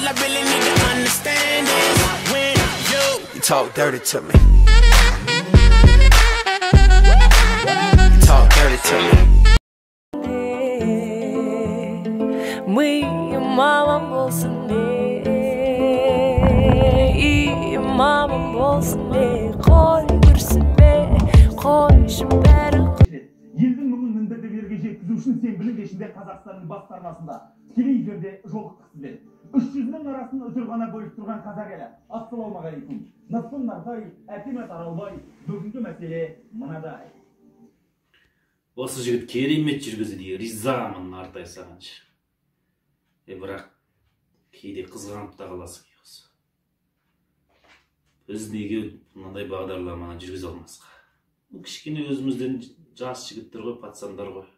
all I really need to understand is when you talk dirty to me. You talk dirty to me. Mamam olsun iyi mamam olsun koy dursun koy şu beri. Елдің мұңын міндетті берге жеткізу үшін сен білім кешінде Қазақстанның басқармасында телевизорде жолықтық сіздер. 300-нің арасын үзір ғана бөліп тұрған қазақ елі. Ассалаумағалейкум. Насым Нартай, Әкемет Аралбай, бүгінгі мәселе мынадай. Осы жігіт керемет жүргізді, ризамын Нартай сағаншы. Бірақ кейде қызғанып та қаласың осы. Біз неге мынандай бағдарламаны жүргізе алмасқа? Кішкене өзімізден жас жігіттер ғой, пацандар ғой.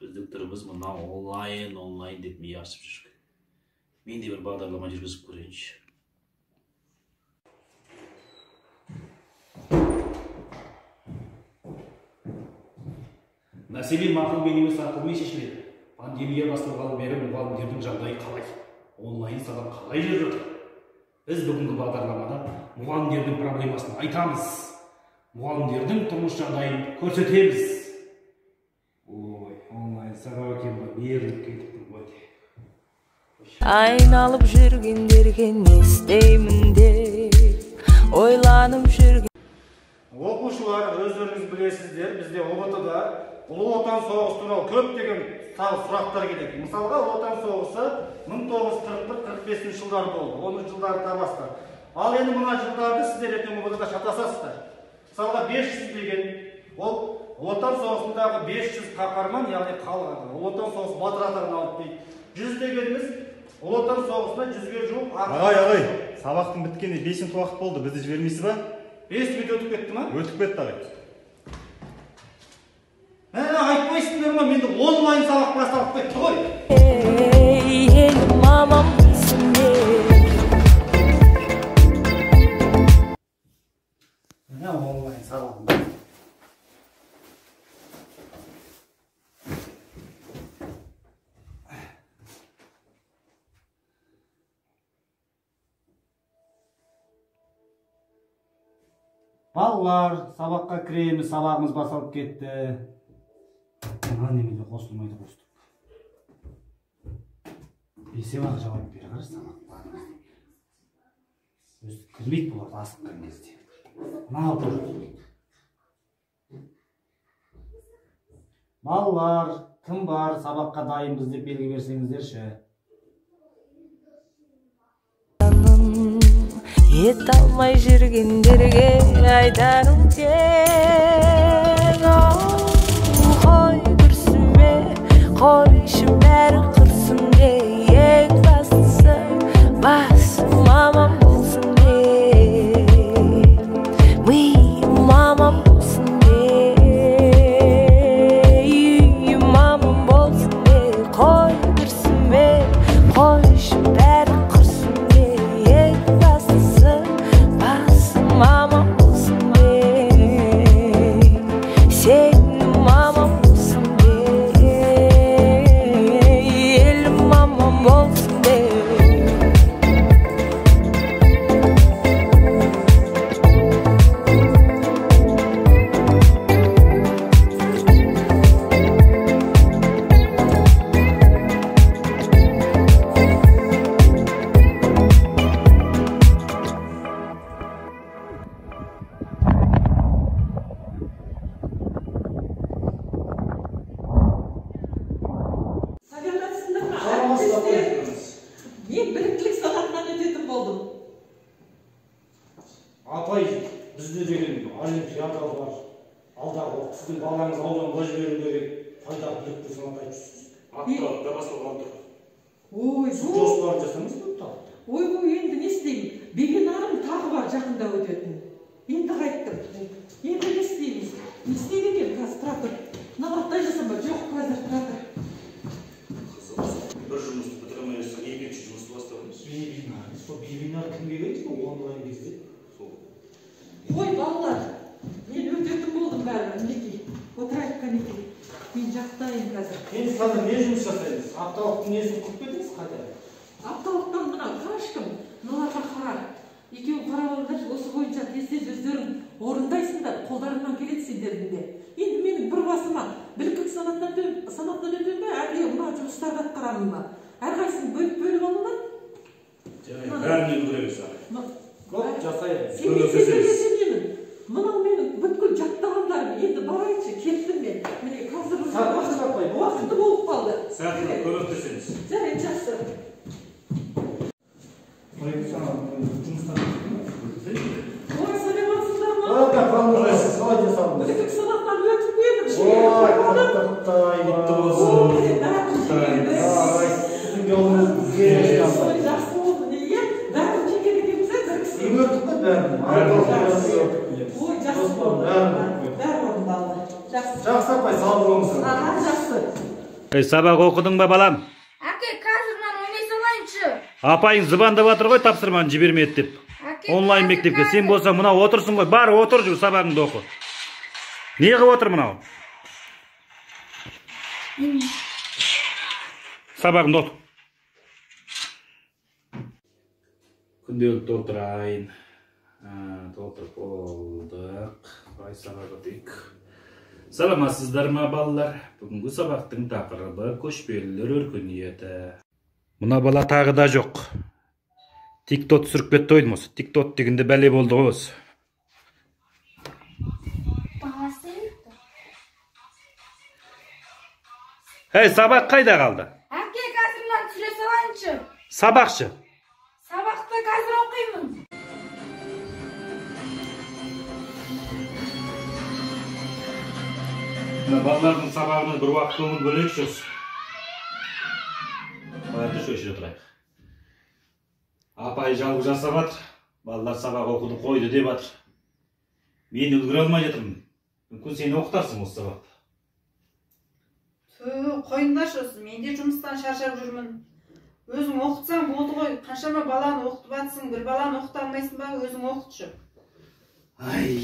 Біздің түріміз мына онлайн деп миы ашып жүрген. Мен де бір бағдарлама жүргізіп көрейінші. Мәселе мақұлмен емес ақылмен шешіледі. Пандемия басталғалы бері мұғалімдердің жағдайы қалай? Онлайн сабақ қалай жүріп жатыр? Біз бүгінгі бағдарламада мұғалімдердің проблемасын айтамыз. Мұғалімдердің тұрмыс жағдайын көрсетеміз. Ой, онлайн сабақ екен ғой, беріліп кетіппін ғой. Айналып жүргендерге не істеймін деп ойланып жүрген. Оқушылар, өздеріңіз білесіздер, бізде ОБТ-да Ұлы Отан соғысы туралы көптеген сұрақтар келеді. Мысалға, Ұлы Отан соғысы 1941-45 жылдар болды, 10 жылдарда бастап. Ал енді мына жылдарды сіздер ертең ОБТ-да шатасасыздар. Мысалға 500 деген ол Ұлы Отан соғысындағы 500 қаһарман, яғни қалған Ұлы Отан соғысы батыр атағын алып дейді. 100 дегеніміз Ұлы Отан соғысына 100-ге жуық ағай, сабақтың біткенде 5 уақыт болды, бізді жібермейсіз ба? 5 минут өтіп кетті ма? Өтіп кетті ағай. Айтпайсыңдар ма, менде онлайн сабақ басталып кетті ғой. Елім мамам болсын Мына онлайн сабағым. Балалар, сабаққа кіреміз, сабағымыз басалып кетті. Немене қосылмайды қостық. Бесем ақ жауап бері қарай сабақ. Өзі кірмейді болады асыққан кезде. Мынау тұр. Балалар, кім бар, сабаққа дайынбыз деп белгі берсеңіздерші. Ет алмай жүргендерге айтарым тек қой күрсінбе қой ішім бәрі құрсынбе ең бастысы басым мамам болсын де миым мамам болсын де үйім мамам болсын де қой күрсінбе қой ішім бәрі құрсынбе ең бастысы мама olsun be, senin mamam olsun be, elim mamam olsun be. Мен біліктілік сағатынан өтетін болдым. Апай, бізде деген олимпиада бар. Алдағы сіздің балаңыз ауданға жіберу керек. Қайда білікті сынақ айтып. Апталықта басталған тұр. Ой, жоспар жасаңыз ба? Ой, енді не істеймін? Бегенарым тағы бар жақында өтетін. Енді қайттым. Енді не істейміз? Не істейді екен қазір тұра тұр. Наматтай жасам ба? Жоқ, қазір тұра тұр. Бір жұмысты бітірмейсің, екінші жұмысты бастауымыз. Вебинар кімге керек? Онлайн кезде. Ой, балалар, мен өтетін болдым бәрі, мінекей. Отырайық қанекей. Мен жақтайын қазір. Енді қазір не жұмыс жасаймыз? Апталықтың несін құрып кетіңіз қайда? Апталықтан мына қаш орындайсыңдар, қолдарыңнан келеді сендердің де. Енді менің бір басыма біліктілік санатынан өтем бе, әлде мына жұмыстарды атқарамын ба? Әрқайсысын бөліп алыңдар. Бәріне үлгереміз ағай. Көп жасайды. Сендерге сенемін. Мынау менің бүткіл жаттағандарым. Енді барайыншы, кеттім мен. Міне қазір уақыты болып қалды. Сәтіне көмектесеміз. Жарайды, жақсы. Ой, саламатсыздар ма? Біліктілік санатынан өтіп едім. Жақсы болды, неге? Бәрін жеке кетеміз, бір кісі. Ой, жақсы болды. Бәрі орындалды. Жақсы апай, сау болыңыз. Жақсы. Сабақ оқыдың ба балам? Әке, қазір мен ойнай салайыншы. Апайың звондап жатыр ғой, тапсырманы жібермеді деп. Онлайн мектепке. Сен болсаң мынау отырсың ғой. Бар, отыр жүр, сабағыңды оқы. Не қылып отыр мынау? Сабағыңды оқы. Күнделік толтырайын. Толтырып болдық. Бай сабағы дейік. Саламатсыздар ма балалар? Бүгінгі сабақтың тақырыбы көшпелілер өркениеті. Мына бала тағы да жоқ. Тиктот түсіріп кетті ойдым осы. Тиктот дегенде бәле болды ғой осы. Сабақ қайда қалды? Әке, қазір мен түсіре салайыншы. Сабақшы. Сабақты қазір оқимын. Балалардың сабағына бір уақыт көңіл бөлейікші. Баянды шөшіре тұрайық. Апай жалғы жасап жатыр. Балалар сабақ оқуды қойды деп жатыр. Мен үлгіре алмай жатырмын. Мүмкін сені оқытарсың осы сабақты. Қойыңдаршы осы, мен де жұмыстан шаршап жүрмін. Өзің оқытсаң болды ғой, қаншама баланы оқытып жатсың, бір баланы оқыта алмайсың ба, өзің оқытшы. Ай,